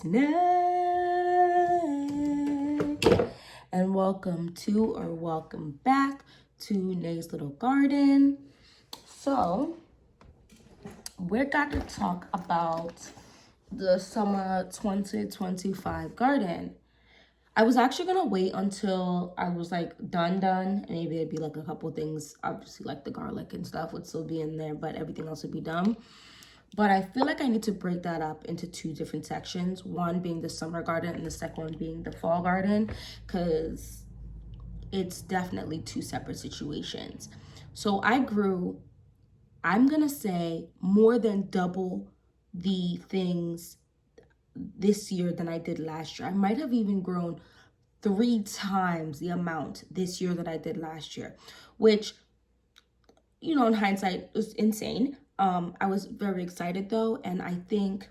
snack, and welcome back to Nay's Little Garden. So we're going to talk about the summer 2025 garden. I was actually gonna wait until I was like done. Maybe it'd be like a couple things, obviously like the garlic and stuff would still be in there, but everything else would be done. But I feel like I need to break that up into two different sections. One being the summer garden and the second one being the fall garden, because it's definitely two separate situations. So I grew, I'm gonna say, more than double the things this year than I did last year. I might have even grown 3 times the amount this year that I did last year, which, in hindsight, was insane. I was very excited though, and I think,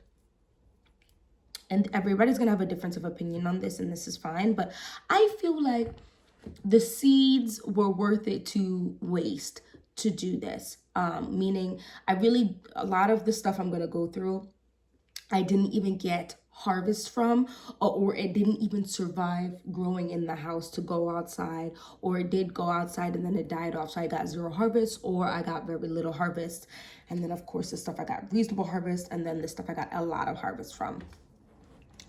and everybody's gonna have a difference of opinion on this, and this is fine, but I feel like the seeds were worth it to waste to do this. Meaning, a lot of the stuff I'm gonna go through, I didn't even get harvest from, or it didn't even survive growing in the house to go outside, or it did go outside and then it died off, so I got zero harvest, or I got very little harvest, and then of course the stuff I got reasonable harvest, and then the stuff I got a lot of harvest from.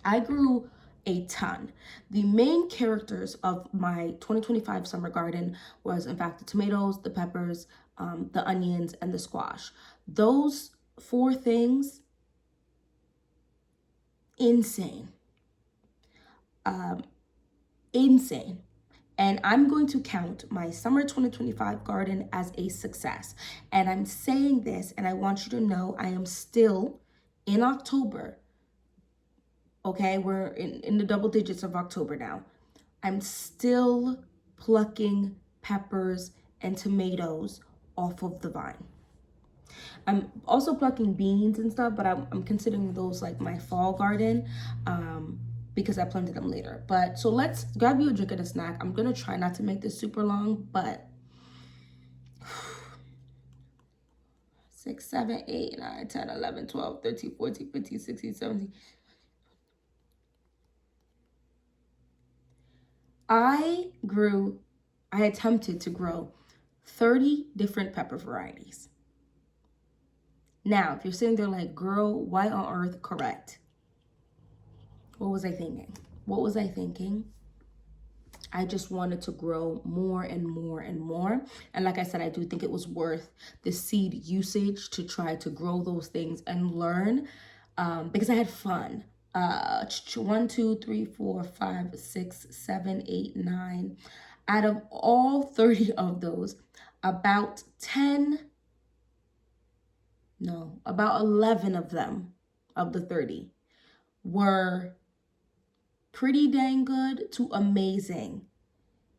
I grew a ton. The main characters of my 2025 summer garden was, in fact, the tomatoes, the peppers, the onions, and the squash. Those 4 things, insane. Insane. And I'm going to count my summer 2025 garden as a success. And I'm saying this, and I want you to know I am still in October. Okay, we're in the double digits of October now. I'm still plucking peppers and tomatoes off of the vine. I'm also plucking beans and stuff, but I'm considering those like my fall garden, because I planted them later. But so let's grab you a drink and a snack. I'm gonna try not to make this super long, but 6, 7, 8, 9, 10, 11, 12, 13, 14, 15, 16, 17. I attempted to grow 30 different pepper varieties. Now, if you're sitting there like, girl, why on earth? Correct. What was I thinking? I just wanted to grow more and more and more. And like I said, I do think it was worth the seed usage to try to grow those things and learn, because I had fun. 1, 2, 3, 4, 5, 6, 7, 8, 9. Out of all 30 of those, about 11 of them, of the 30, were pretty dang good to amazing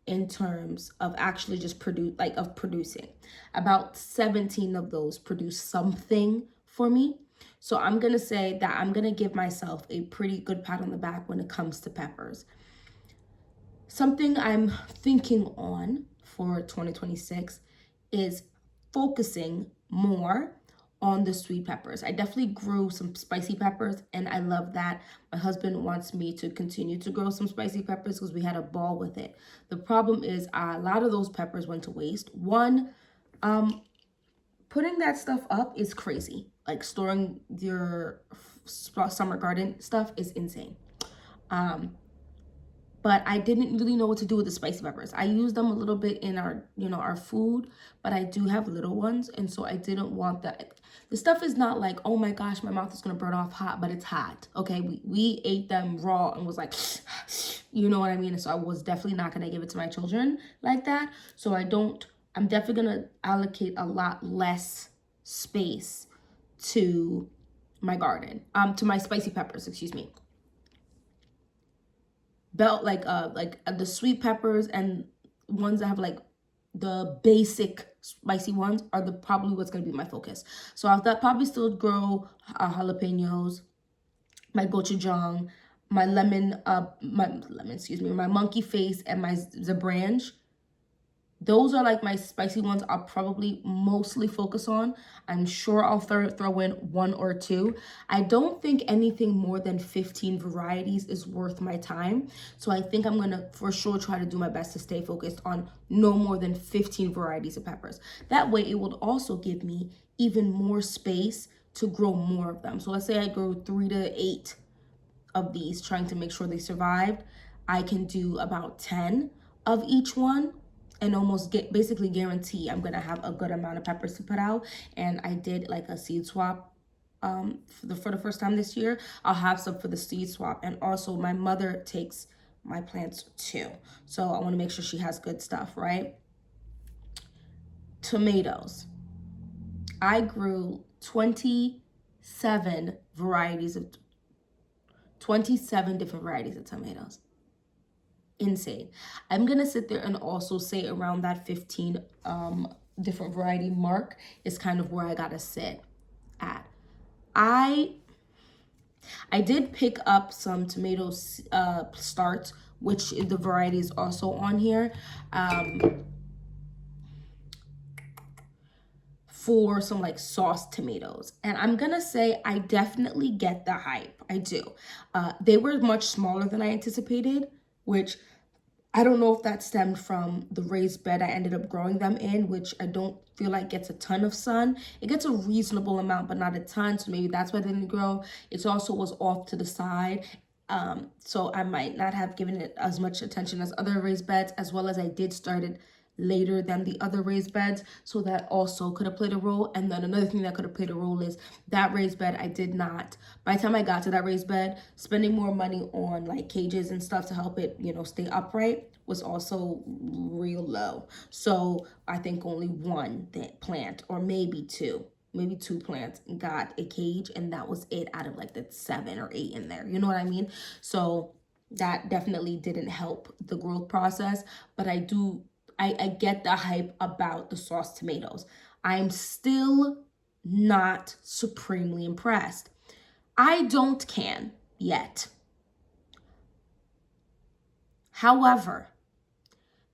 in terms of actually just producing. About 17 of those produced something for me. So I'm gonna say that I'm gonna give myself a pretty good pat on the back when it comes to peppers. Something I'm thinking on for 2026 is focusing more on the sweet peppers. I definitely grew some spicy peppers, and I love that. My husband wants me to continue to grow some spicy peppers because we had a ball with it. The problem is a lot of those peppers went to waste. One, putting that stuff up is crazy. Like storing your summer garden stuff is insane. But I didn't really know what to do with the spicy peppers. I use them a little bit in our food, but I do have little ones, and so I didn't want that. The stuff is not like, oh my gosh, my mouth is gonna burn off hot, but it's hot. Okay, we ate them raw and was like, you know what I mean? And so I was definitely not gonna give it to my children like that. So I'm definitely gonna allocate a lot less space to my garden, to my spicy peppers, excuse me. The sweet peppers and ones that have like the basic spicy ones are probably what's gonna be my focus. So I'll probably still grow jalapenos, my gochujang, my my monkey face, and my zabranch. Those are like my spicy ones I'll probably mostly focus on. I'm sure I'll throw in 1 or 2. I don't think anything more than 15 varieties is worth my time. So I think I'm going to for sure try to do my best to stay focused on no more than 15 varieties of peppers. That way it will also give me even more space to grow more of them. So let's say I grow 3 to 8 of these, trying to make sure they survived. I can do about 10 of each one and almost basically guarantee I'm gonna have a good amount of peppers to put out. And I did like a seed swap for the first time this year. I'll have some for the seed swap, and also my mother takes my plants too, so I want to make sure she has good stuff, right? Tomatoes. I grew 27 different varieties of tomatoes. Insane. I'm gonna sit there and also say around that 15 different variety mark is kind of where I gotta sit at. I did pick up some tomato starts, which the variety is also on here, for some like sauce tomatoes. And I'm gonna say I definitely get the hype. I do. They were much smaller than I anticipated, which I don't know if that stemmed from the raised bed I ended up growing them in, which I don't feel like gets a ton of sun. It gets a reasonable amount, but not a ton, so maybe that's why they didn't grow. It also was off to the side, so I might not have given it as much attention as other raised beds, as well as I did start it later than the other raised beds, so that also could have played a role. And then another thing that could have played a role is that raised bed I did not, by the time I got to that raised bed, spending more money on like cages and stuff to help it, you know, stay upright was also real low. So I think only one plant, or maybe two plants got a cage, and that was it out of like the 7 or 8 in there, you know what I mean? So that definitely didn't help the growth process. But I get the hype about the sauce tomatoes. I'm still not supremely impressed. I don't can yet. However,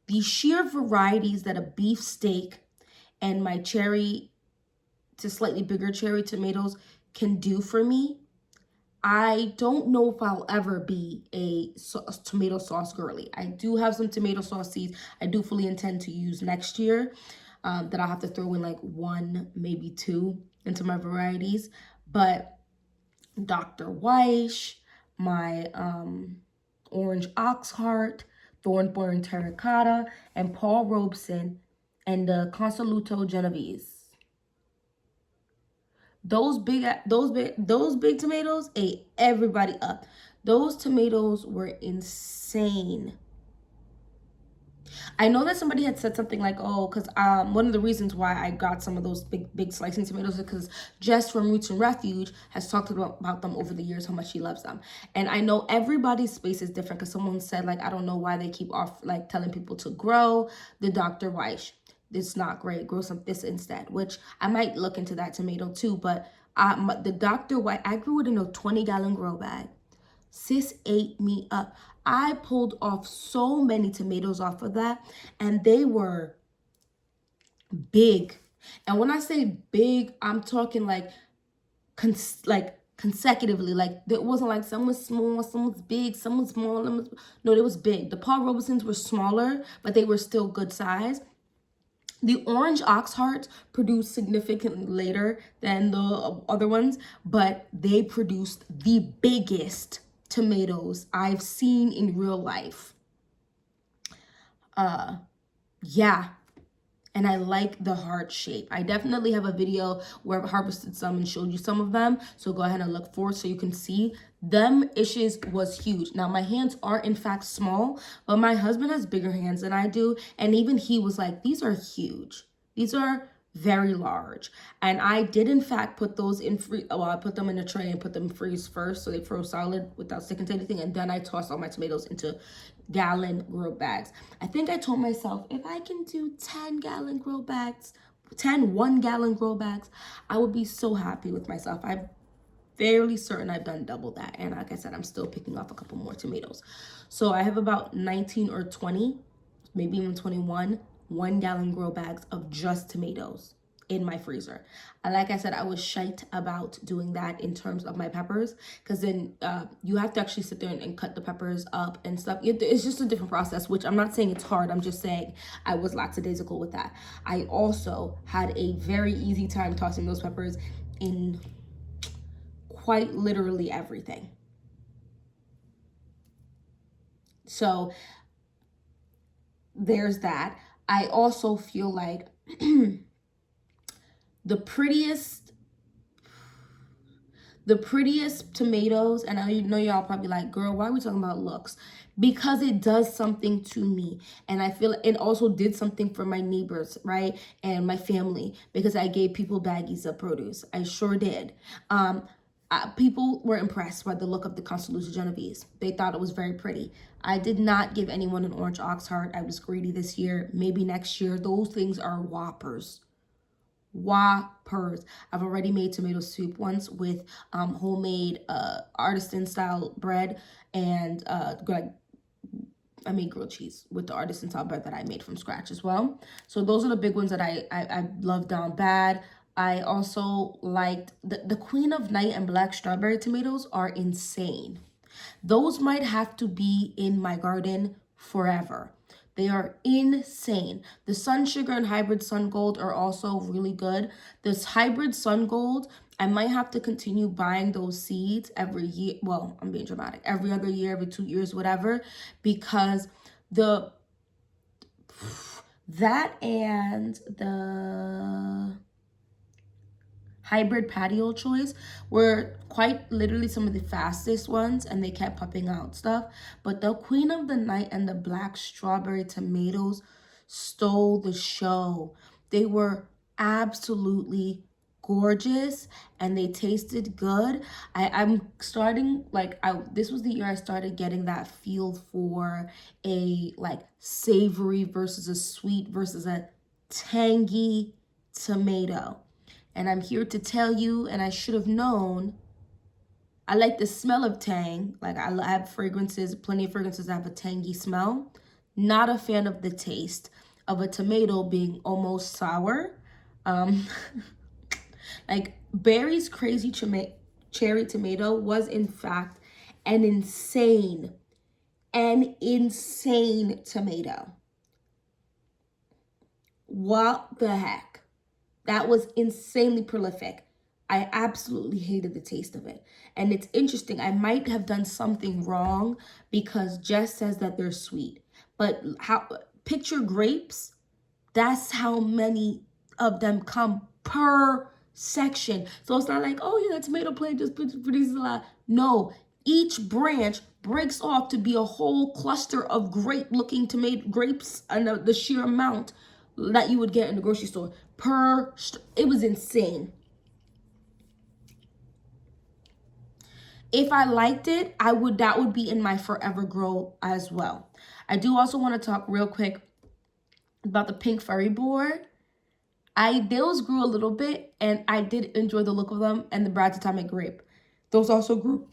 the sheer varieties that a beefsteak and my cherry to slightly bigger cherry tomatoes can do for me, I don't know if I'll ever be a tomato sauce girly. I do have some tomato sauce seeds I do fully intend to use next year, that I'll have to throw in like 1, maybe 2 into my varieties. But Dr. Weish, my Orange Oxheart, Thornburn Terracotta, and Paul Robeson, and the Consaluto Genovese. Those big tomatoes ate everybody up. Those tomatoes were insane. I know that somebody had said something like, oh, because one of the reasons why I got some of those big slicing tomatoes is because Jess from Roots and Refuge has talked about them over the years, how much she loves them. And I know everybody's space is different, because someone said, like, I don't know why they keep like telling people to grow the Dr. Weish. It's not great. Grow some this instead, which I might look into that tomato too. But the Dr. Weish, I grew it in a 20-gallon grow bag. Sis ate me up. I pulled off so many tomatoes off of that, and they were big. And when I say big, I'm talking like consecutively. Like, it wasn't like some was small, some was big, some was small. No, it was big. The Paul Robesons were smaller, but they were still good size. The Orange Oxhearts produced significantly later than the other ones, but they produced the biggest tomatoes I've seen in real life. Yeah. And I like the heart shape. I definitely have a video where I've harvested some and showed you some of them. So go ahead and look for it so you can see. Them issues was huge. Now, my hands are in fact small, but my husband has bigger hands than I do. And even he was like, these are huge. These are very large. And I did in fact put those in I put them in a tray and put them in freeze first, so they froze solid without sticking to anything. And then I tossed all my tomatoes into gallon grow bags. I think I told myself, if I can do 10 1-gallon grow bags, I would be so happy with myself. I'm fairly certain I've done double that. And like I said, I'm still picking off a couple more tomatoes. So I have about 19 or 20, maybe even 21 1-gallon grow bags of just tomatoes in my freezer. And like I said, I was shite about doing that in terms of my peppers, because then you have to actually sit there and cut the peppers up and stuff. It's just a different process, which I'm not saying it's hard. I'm just saying I was lackadaisical with that. I also had a very easy time tossing those peppers in quite literally everything. So there's that. I also feel like the prettiest tomatoes, and I know y'all probably like, girl, why are we talking about looks? Because it does something to me, and I feel it also did something for my neighbors, right, and my family, because I gave people baggies of produce. I sure did. People were impressed by the look of the Constelluta Genovese. They thought it was very pretty. I did not give anyone an orange ox heart. I was greedy this year. Maybe next year. Those things are whoppers. Whoppers. I've already made tomato soup once with homemade artisan style bread, and I made grilled cheese with the artisan style bread that I made from scratch as well. So those are the big ones that I love down bad. I also liked the Queen of Night and black strawberry tomatoes are insane. Those might have to be in my garden forever. They are insane. The Sun Sugar and Hybrid Sun Gold are also really good. This Hybrid Sun Gold, I might have to continue buying those seeds every year. Well, I'm being dramatic. Every other year, every 2 years, whatever. Because that and the Hybrid Patio Choice were quite literally some of the fastest ones, and they kept popping out stuff. But the Queen of the Night and the black strawberry tomatoes stole the show. They were absolutely gorgeous, and they tasted good. I'm starting, like, this was the year I started getting that feel for a like savory versus a sweet versus a tangy tomato. And I'm here to tell you, and I should have known, I like the smell of tang. Like, I have fragrances, plenty of fragrances that have a tangy smell. Not a fan of the taste of a tomato being almost sour. Like, Barry's Crazy Cherry Tomato was, in fact, an insane tomato. What the heck? That was insanely prolific. I absolutely hated the taste of it. And it's interesting. I might have done something wrong because Jess says that they're sweet. But picture grapes. That's how many of them come per section. So it's not like, oh yeah, that tomato plant just produces a lot. No, each branch breaks off to be a whole cluster of great looking tomato grapes, and the sheer amount that you would get in the grocery store it was insane. If I liked it, that would be in my forever grow as well. I do also want to talk real quick about the pink furry board. Those grew a little bit, and I did enjoy the look of them, and the Brad's Atomic Grape. Those also grew,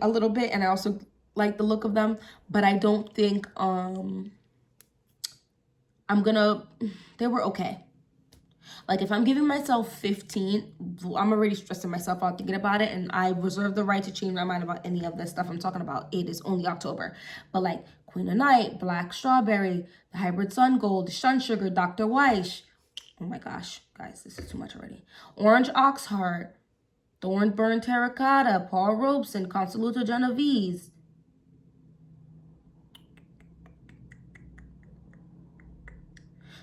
a little bit, and I also like the look of them, but I don't think they were okay. Like, if I'm giving myself 15, I'm already stressing myself out thinking about it, and I reserve the right to change my mind about any of this stuff I'm talking about. It is only October. But like Queen of Night, Black Strawberry, the Hybrid Sun Gold, Sun Sugar, Dr. Weiss. Oh my gosh, guys, this is too much already. Orange Oxheart, Thornburn Terracotta, Paul Robeson, Constelluta Genovese.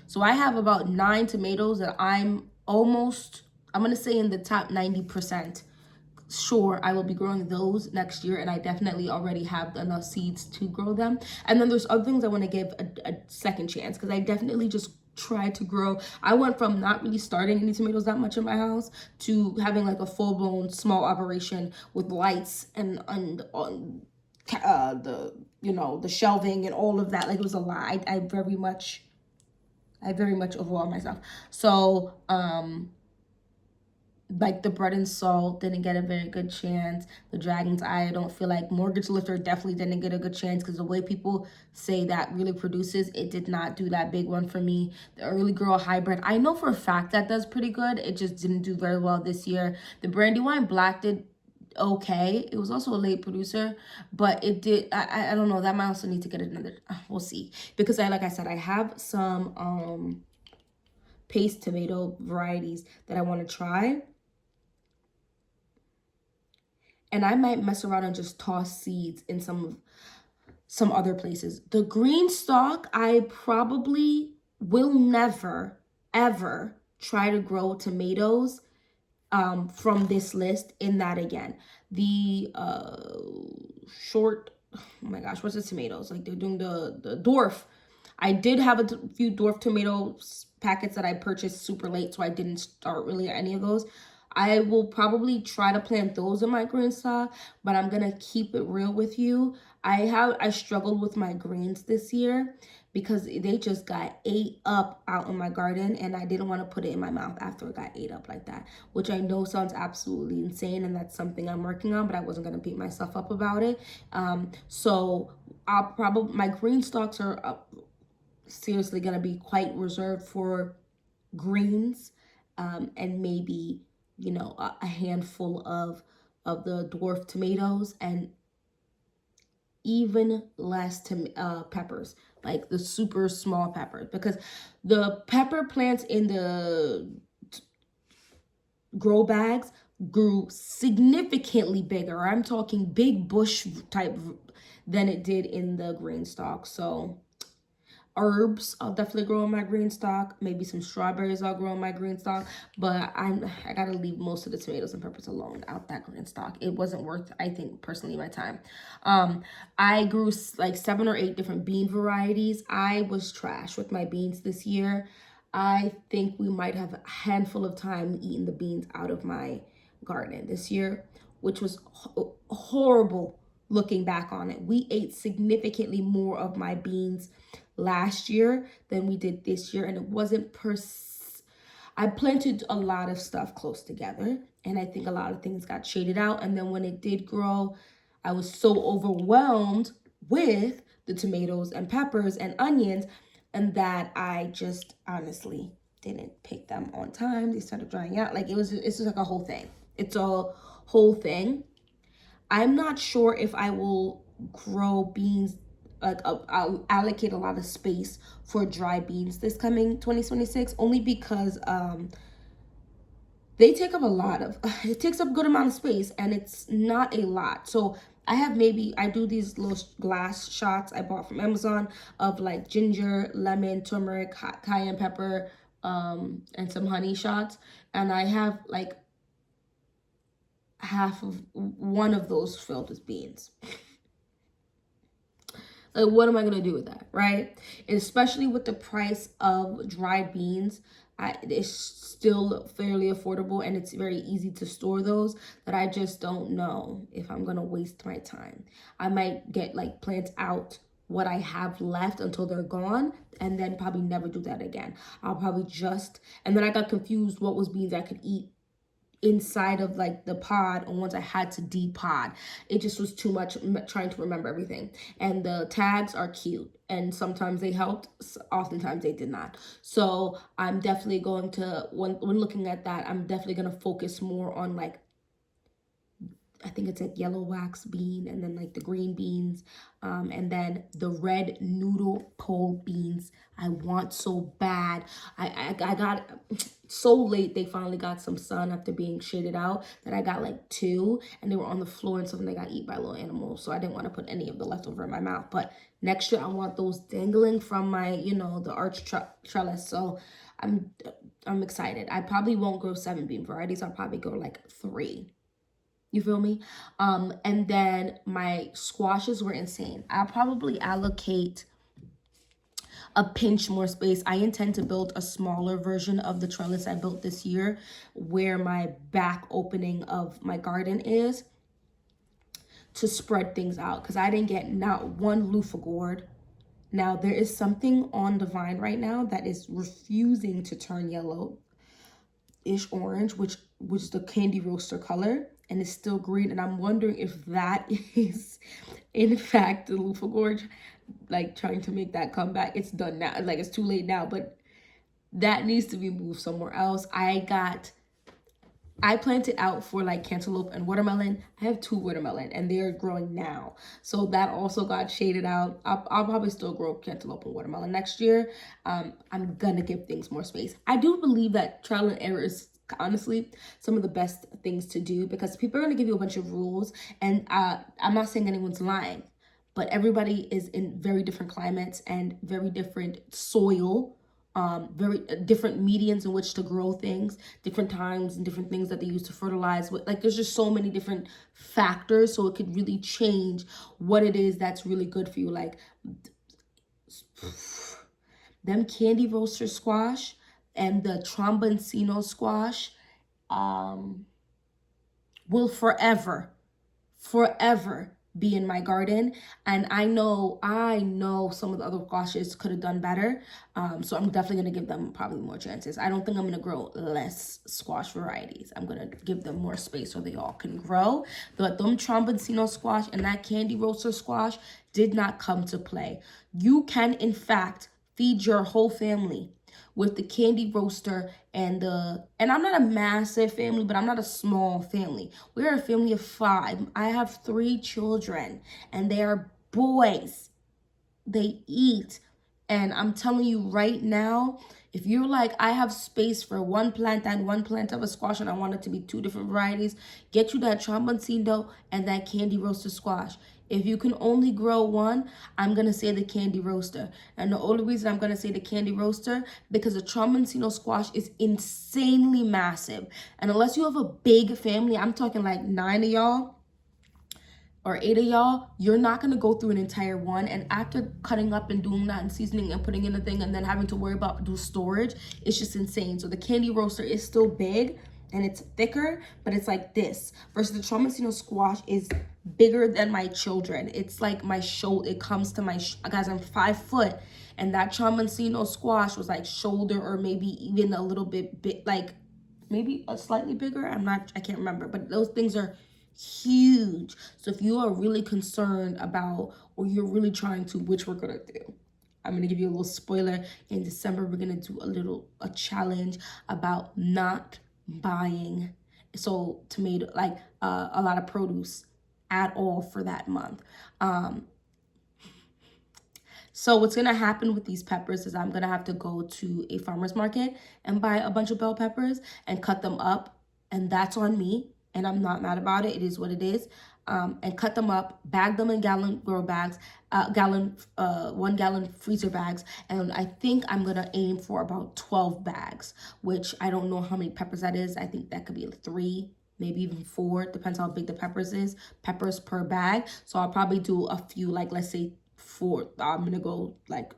So I have about 9 tomatoes that I'm going to say in the top 90% sure I will be growing those next year, and I definitely already have enough seeds to grow them. And then there's other things I want to give a second chance, because I definitely just tried to grow. I went from not really starting any tomatoes that much in my house to having like a full-blown small operation with lights and on the shelving and all of that. Like, it was a lot. I very much overwhelmed myself. So Like the bread and salt didn't get a very good chance. The dragon's eye, I don't feel like. Mortgage lifter definitely didn't get a good chance because the way people say that really produces, it did not do that big one for me. The early girl hybrid, I know for a fact that does pretty good. It just didn't do very well this year. The Brandywine Black did okay. It was also a late producer, but it did, I don't know, that might also need to get another, we'll see. Because like I said, I have some paste tomato varieties that I want to try. And I might mess around and just toss seeds in some other places. The green stalk, I probably will never, ever try to grow tomatoes from this list in that again. The short, oh my gosh, what's the tomatoes? Like they're doing the dwarf. I did have a few dwarf tomato packets that I purchased super late, so I didn't start really any of those. I will probably try to plant those in my green stock, but I'm gonna keep it real with you. I struggled with my greens this year because they just got ate up out in my garden, and I didn't want to put it in my mouth after it got ate up like that, which I know sounds absolutely insane, and that's something I'm working on, but I wasn't gonna beat myself up about it. So I'll probably, my green stalks are seriously gonna be quite reserved for greens, and maybe, you know, a handful of the dwarf tomatoes, and even less peppers, like the super small peppers, because the pepper plants in the grow bags grew significantly bigger. I'm talking big bush type than it did in the green stalk. So herbs I'll definitely grow in my green stock. Maybe some strawberries I'll grow in my green stock, but I gotta leave most of the tomatoes and peppers alone out that green stock. It wasn't worth, I think personally, my time. I grew like 7 or 8 different bean varieties. I was trash with my beans this year. I think we might have a handful of time eating the beans out of my garden this year, which was horrible looking back on it. We ate significantly more of my beans last year than we did this year, and it wasn't I planted a lot of stuff close together, and I think a lot of things got shaded out, and then when it did grow, I was so overwhelmed with the tomatoes and peppers and onions, and that I just honestly didn't pick them on time. They started drying out. Like it's just like a whole thing. It's a whole thing. I'm not sure if I will grow beans, like I'll allocate a lot of space for dry beans this coming 2026, only because they take up a lot of, it takes up a good amount of space, and it's not a lot. So I have I do these little glass shots I bought from Amazon of like ginger, lemon, turmeric, cayenne pepper, and some honey shots. And I have like half of one of those filled with beans. Like, what am I going to do with that, right? And especially with the price of dried beans, it's still fairly affordable, and it's very easy to store those, that I just don't know if I'm going to waste my time. I might get like plants out what I have left until they're gone, and then probably never do that again. I'll probably and then I got confused what was beans I could eat inside of like the pod, and once I had to depod, it just was too much trying to remember everything. And the tags are cute, and sometimes they helped, oftentimes they did not. So I'm definitely going to, when looking at that, I'm definitely going to focus more on like, I think it's like yellow wax bean, and then like the green beans, and then the red noodle pole beans. I want so bad. I got so late, they finally got some sun after being shaded out, that I got like 2, and they were on the floor, and something they got eaten by little animals. So I didn't want to put any of the leftover in my mouth. But next year I want those dangling from my, you know, the arch trellis. So I'm excited. I probably won't grow 7 bean varieties. I'll probably grow like 3. You feel me? And then my squashes were insane. I'll probably allocate a pinch more space. I intend to build a smaller version of the trellis I built this year, where my back opening of my garden is, to spread things out, because I didn't get not one loofah gourd. Now, there is something on the vine right now that is refusing to turn yellow-ish orange, which which is the Candy Roaster color, and it's still green. And I'm wondering if that is, in fact, the loofah gorge, like trying to make that comeback. It's done now. Like, it's too late now, but that needs to be moved somewhere else. I planted out for like cantaloupe and watermelon. I have 2 watermelon and they're growing now. So that also got shaded out. I'll probably still grow cantaloupe and watermelon next year. I'm gonna give things more space. I do believe that trial and error is honestly some of the best things to do, because people are gonna give you a bunch of rules, and I'm not saying anyone's lying, but everybody is in very different climates and very different soil, very different mediums in which to grow things, different times and different things that they use to fertilize. Like, there's just so many different factors, so it could really change what it is that's really good for you. Like, them Candy Roaster squash and the Tromboncino squash will forever be in my garden. And I know some of the other squashes could have done better. So I'm definitely gonna give them probably more chances. I don't think I'm gonna grow less squash varieties. I'm gonna give them more space so they all can grow. But them Tromboncino squash and that Candy Roaster squash did not come to play. You can, in fact, feed your whole family with the Candy Roaster and I'm not a massive family, but I'm not a small family. We're a family of 5. I have 3 children and they are boys. They eat. And I'm telling you right now, if you're like, I have space for one plant and one plant of a squash and I want it to be 2 different varieties, get you that Tromboncino and that Candy Roaster squash. If you can only grow one, I'm going to say the Candy Roaster. And the only reason I'm going to say the Candy Roaster, because the Tromboncino squash is insanely massive. And unless you have a big family, I'm talking like 9 of y'all or 8 of y'all, you're not going to go through an entire one. And after cutting up and doing that and seasoning and putting in the thing and then having to worry about do storage, it's just insane. So the Candy Roaster is still big and it's thicker, but it's like this. Versus the Tromboncino squash is bigger than my children. It's like my shoulder. It comes to my, guys, I'm 5 foot. And that Tromboncino squash was like shoulder or maybe even a little bit like maybe a slightly bigger. I can't remember. But those things are huge. So if you are really concerned about, or you're really trying to, which we're gonna do, I'm gonna give you a little spoiler. In December, we're gonna do a challenge about not buying tomato, like a lot of produce at all for that month. So what's gonna happen with these peppers is I'm gonna have to go to a farmer's market and buy a bunch of bell peppers and cut them up, and that's on me. And I'm not mad about it. It is what it is. And cut them up, bag them in gallon grow bags, 1 gallon freezer bags. And I think I'm gonna aim for about 12 bags, which I don't know how many peppers that is. I think that could be 3, maybe even 4, depends how big the peppers per bag. So I'll probably do a few, like let's say 4. I'm gonna go like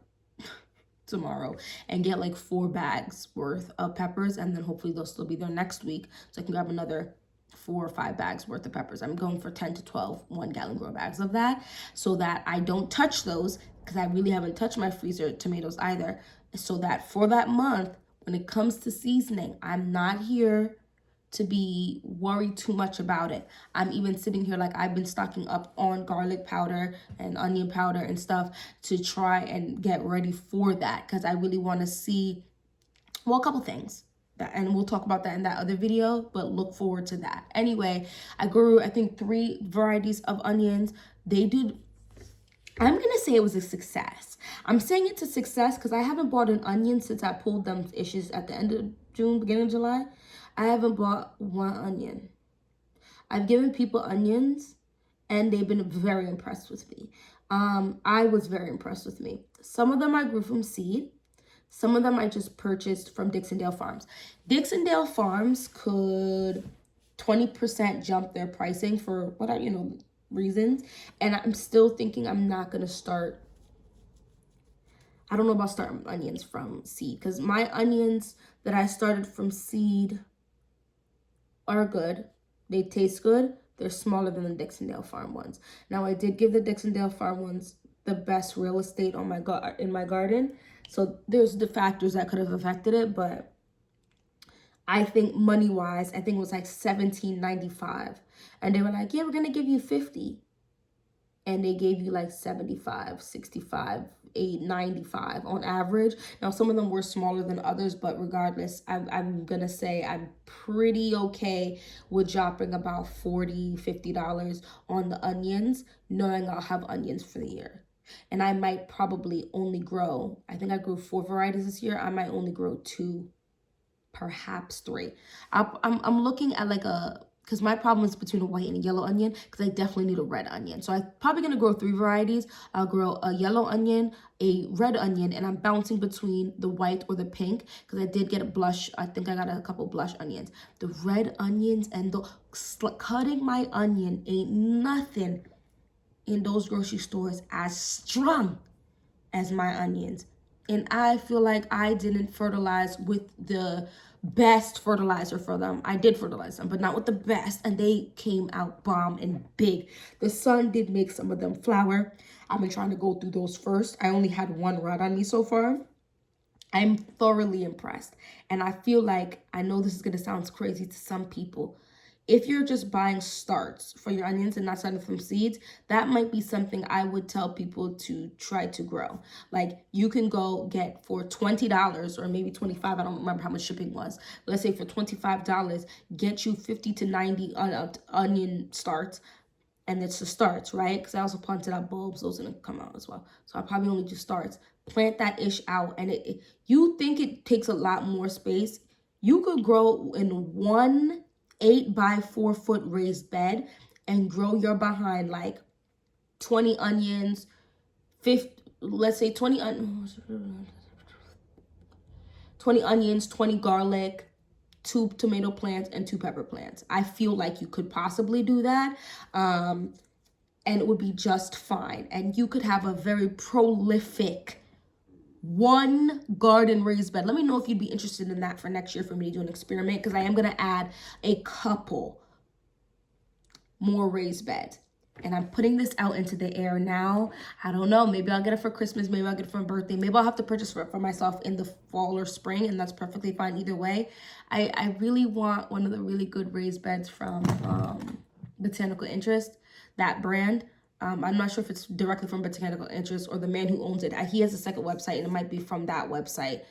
tomorrow and get like 4 bags worth of peppers, and then hopefully they'll still be there next week so I can grab another 4 or 5 bags worth of peppers. I'm going for 10 to 12 1 gallon grow bags of that, so that I don't touch those, because I really haven't touched my freezer tomatoes either, so that for that month, when it comes to seasoning, I'm not here to be worried too much about it. I'm even sitting here like I've been stocking up on garlic powder and onion powder and stuff to try and get ready for that, because I really want to see, well, a couple things. And we'll talk about that in that other video, but look forward to that. Anyway, I grew, I think, 3 varieties of onions. I'm gonna say it was a success. I'm saying it's a success because I haven't bought an onion since I pulled them issues at the end of June, beginning of July. I haven't bought 1 onion. I've given people onions and they've been very impressed with me. I was very impressed with me. Some of them I grew from seed. Some of them I just purchased from Dixondale Farms. Dixondale Farms could 20% jump their pricing for whatever, reasons. And I'm still thinking I'm not going to start. I don't know about starting onions from seed, because my onions that I started from seed are good. They taste good. They're smaller than the Dixondale Farm ones. Now, I did give the Dixondale Farm ones the best real estate on in my garden. So there's the factors that could have affected it, but I think money-wise, I think it was like $17.95. And they were like, yeah, we're going to give you 50. And they gave you like 75, 65, 8, 95 on average. Now, some of them were smaller than others, but regardless, I'm going to say I'm pretty okay with dropping about $40, $50 on the onions, knowing I'll have onions for the year. And I might probably only grow, I think I grew 4 varieties this year. I might only grow 2, perhaps 3. I'm looking at like because my problem is between a white and a yellow onion, because I definitely need a red onion. So I'm probably going to grow 3 varieties. I'll grow a yellow onion, a red onion, and I'm bouncing between the white or the pink, because I did get a blush. I think I got a couple blush onions. The red onions and the cutting my onion ain't nothing in those grocery stores as strong as my onions. And I feel like I didn't fertilize with the best fertilizer for them. I did fertilize them, but not with the best. And they came out bomb and big. The sun did make some of them flower. I've been trying to go through those first. I only had 1 rod on me so far. I'm thoroughly impressed. And I feel like, I know this is going to sound crazy to some people, if you're just buying starts for your onions and not starting from seeds, that might be something I would tell people to try to grow. Like, you can go get for $20 or maybe $25. I don't remember how much shipping was. Let's say for $25, get you 50 to 90 onion starts. And it's the starts, right? Because I also planted out bulbs. Those are going to come out as well. So I probably only do starts. Plant that ish out. And you think it takes a lot more space. You could grow in 1 8 by 4 foot raised bed and grow your behind like 20 onions, 50, let's say 20 onions, 20 garlic, 2 tomato plants, and 2 pepper plants. I feel like you could possibly do that. And it would be just fine. And you could have a very prolific 1 garden raised bed. Let me know if you'd be interested in that for next year for me to do an experiment, because I am going to add a couple more raised beds. And I'm putting this out into the air now. I don't know. Maybe I'll get it for Christmas. Maybe I'll get it for my birthday. Maybe I'll have to purchase it for myself in the fall or spring, and that's perfectly fine either way. I really want one of the really good raised beds from Botanical Interest, that brand. I'm not sure if it's directly from Botanical Interest or the man who owns it. He has a second website, and it might be from that website.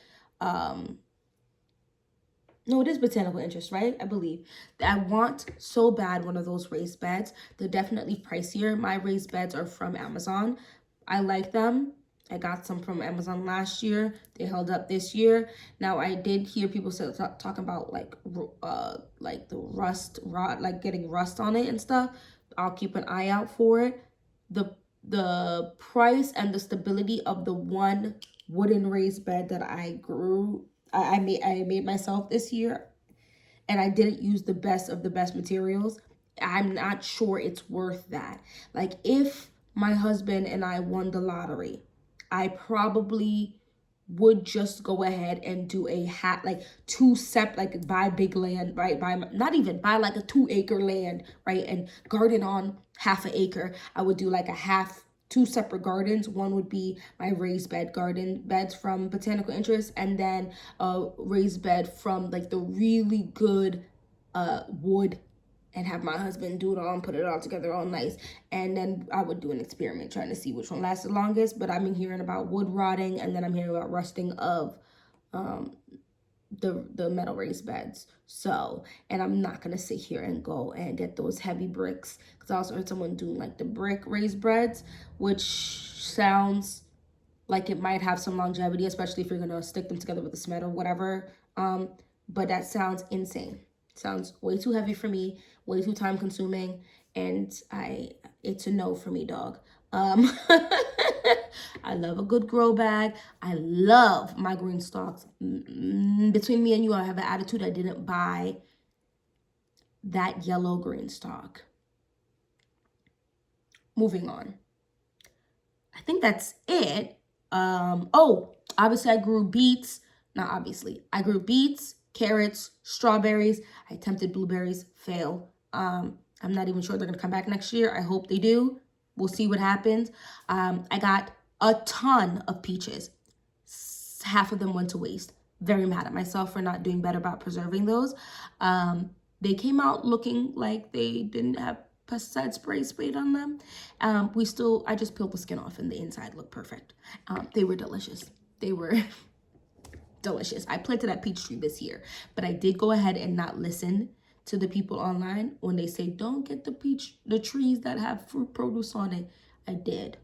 No, it is Botanical Interest, right? I believe. I want so bad one of those raised beds. They're definitely pricier. My raised beds are from Amazon. I like them. I got some from Amazon last year. They held up this year. Now, I did hear people talking about like the rust, like getting rust on it and stuff. I'll keep an eye out for it. The price and the stability of the 1 wooden raised bed that I grew, I made myself this year, and I didn't use the best of the best materials. I'm not sure it's worth that. Like, if my husband and I won the lottery, I probably would just go ahead and do a like 2 like buy big land, right? Not even buy like a 2-acre land, right? And garden on half an acre. I would do like 2 separate gardens. One would be my raised garden beds from Botanical Interest, and then a raised bed from like the really good wood, and have my husband do it all and put it all together all nice. And then I would do an experiment trying to see which one lasts the longest. But I've been hearing about wood rotting, and then I'm hearing about rusting of the metal raised beds. So, and I'm not going to sit here and go and get those heavy bricks, because I also heard someone doing like the brick raised beds, which sounds like it might have some longevity, especially if you're going to stick them together with a cement or whatever. But that sounds insane. Sounds way too heavy for me, way too time consuming, and it's a no for me, dog. I love a good grow bag. I love my green stalks. Between me and you, I have an attitude. I didn't buy that yellow green stalk. Moving on. I think that's it. Obviously I grew beets. Not obviously. I grew beets, carrots, strawberries. I attempted blueberries, fail. I'm not even sure they're going to come back next year. I hope they do. We'll see what happens. I got a ton of peaches. Half of them went to waste. very mad at myself for not doing better about preserving those. They came out looking like they didn't have pesticide spray sprayed on them. I just peeled the skin off and the inside looked perfect. They were delicious. They were delicious. I planted that peach tree this year, but I did go ahead and not listen to the people online when they say don't get the trees that have fruit produce on it. I did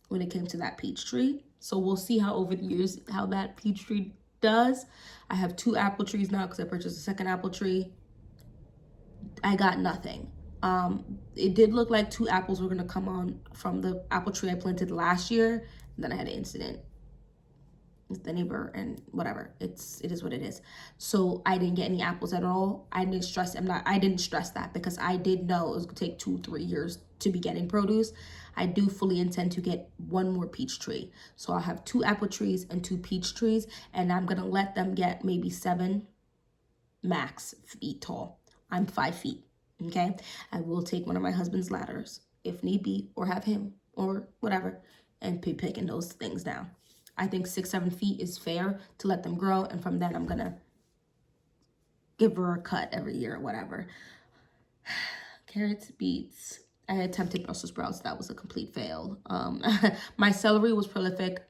when it came to that peach tree. So we'll see how over the years how that peach tree does. I have 2 apple trees now because I purchased a second apple tree. I got nothing. It did look like 2 apples were gonna come on from the apple tree I planted last year. And then I had an incident with the neighbor and whatever. It is what it is. So I didn't get any apples at all. I didn't stress that because I did know it was gonna take 2-3 years to be getting produce. I do fully intend to get 1 more peach tree. So I'll have 2 apple trees and 2 peach trees, and I'm gonna let them get maybe 7 max feet tall. I'm 5 feet. Okay, I will take one of my husband's ladders if need be, or have him or whatever, and be picking those things down. I think 6-7 feet is fair to let them grow, and from then I'm gonna give her a cut every year or whatever. Carrots, beets. I attempted Brussels sprouts. That was a complete fail. My celery was prolific.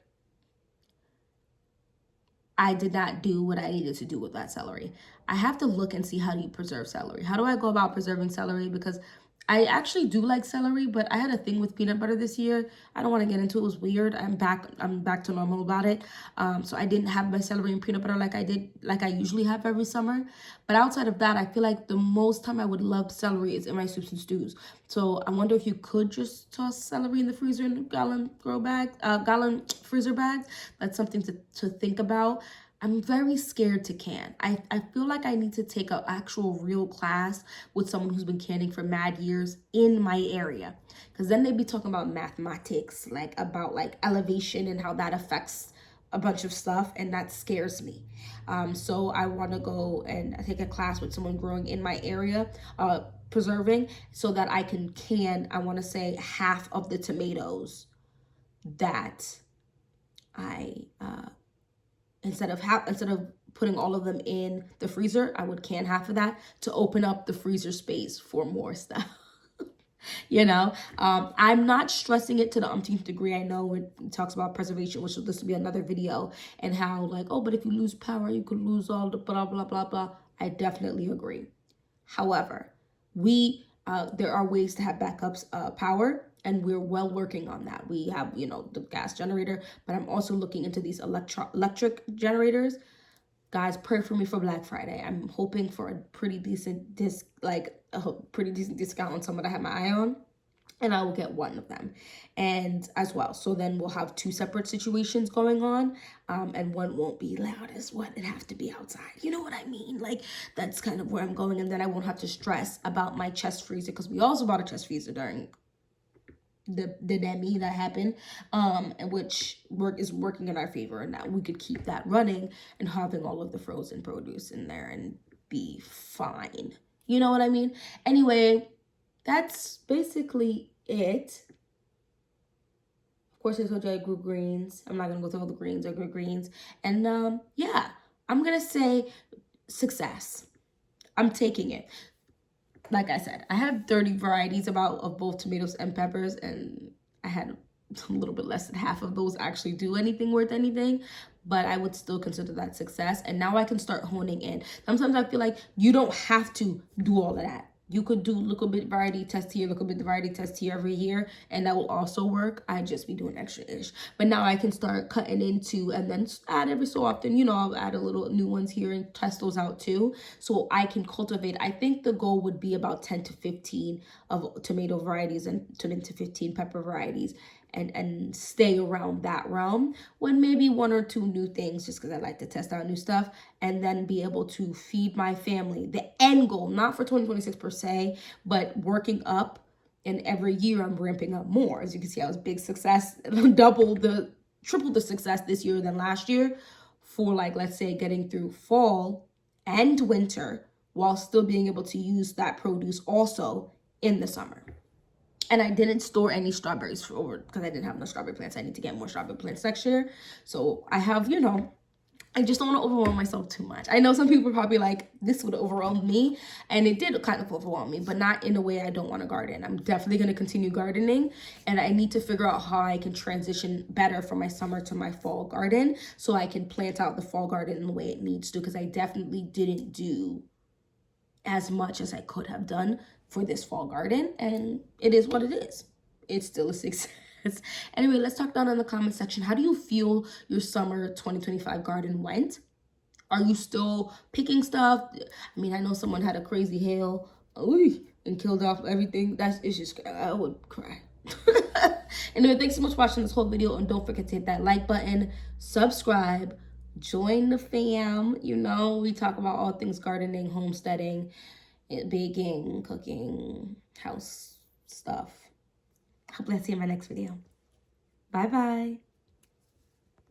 I did not do what I needed to do with that celery. I have to look and see how do you preserve celery. How do I go about preserving celery? Because I actually do like celery, but I had a thing with peanut butter this year. I don't want to get into it. It was weird. I'm back to normal about it. So I didn't have my celery and peanut butter like I usually have every summer. But outside of that, I feel like the most time I would love celery is in my soups and stews. So I wonder if you could just toss celery in the freezer in gallon freezer bags. That's something to think about. I'm very scared to can. I feel like I need to take an actual real class with someone who's been canning for mad years in my area. Because then they'd be talking about mathematics, like about like elevation and how that affects a bunch of stuff. And that scares me. So I want to go and take a class with someone growing in my area, preserving, so that I can I want to say half of the tomatoes that I, instead of putting all of them in the freezer, I would can half of that to open up the freezer space for more stuff. You know, I'm not stressing it to the umpteenth degree. I know it talks about preservation, which this will be another video, and how like, oh, but if you lose power, you could lose all the blah, blah, blah, blah. I definitely agree. However, there are ways to have backups power, and we're well working on that. We have, the gas generator, but I'm also looking into these electric generators. Guys, pray for me for Black Friday. I'm hoping for a pretty decent discount on some that I have my eye on, and I will get one of them, and as well. So then we'll have 2 separate situations going on, and one won't be loud as one. It have to be outside. You know what I mean? Like, that's kind of where I'm going, and then I won't have to stress about my chest freezer, because we also bought a chest freezer during the demi that happened, which is working in our favor, and now we could keep that running and having all of the frozen produce in there and be fine. You know what I mean? Anyway, that's basically it. Of course, I told you I grew greens. I'm not gonna go through all the greens. I grew greens, and yeah, I'm gonna say success. I'm taking it. Like I said, I have 30 varieties of both tomatoes and peppers, and I had a little bit less than half of those actually do anything worth anything, but I would still consider that success. And now I can start honing in. Sometimes I feel like you don't have to do all of that. You could do little bit variety test here, little bit variety test here every year, and that will also work. I just be doing extra-ish. But now I can start cutting into, and then add every so often, I'll add a little new ones here and test those out too. So I can cultivate. I think the goal would be about 10 to 15 of tomato varieties and 10 to 15 pepper varieties, and stay around that realm, when maybe 1 or 2 new things, just because I like to test out new stuff, and then be able to feed my family. The end goal, not for 2026 per se, but working up, and every year I'm ramping up more. As you can see, I was big success, triple the success this year than last year, for like, let's say, getting through fall and winter while still being able to use that produce also in the summer. And I didn't store any strawberries because I didn't have no strawberry plants. I need to get more strawberry plants next year. So I have, I just don't want to overwhelm myself too much. I know some people are probably like, this would overwhelm me. And it did kind of overwhelm me, but not in a way I don't want to garden. I'm definitely going to continue gardening. And I need to figure out how I can transition better from my summer to my fall garden, so I can plant out the fall garden in the way it needs to. Because I definitely didn't do as much as I could have done for this fall garden. And it is what it is. It's still a success. Anyway, let's talk down in the comment section. How do you feel your summer 2025 garden went? Are you still picking stuff? I mean, I know someone had a crazy hail and killed off everything. It's just, I would cry. Anyway, thanks so much for watching this whole video, and don't forget to hit that like button, subscribe, join the fam. You know, we talk about all things gardening, homesteading, baking, cooking, house stuff. Hopefully I'll see you in my next video. Bye-bye.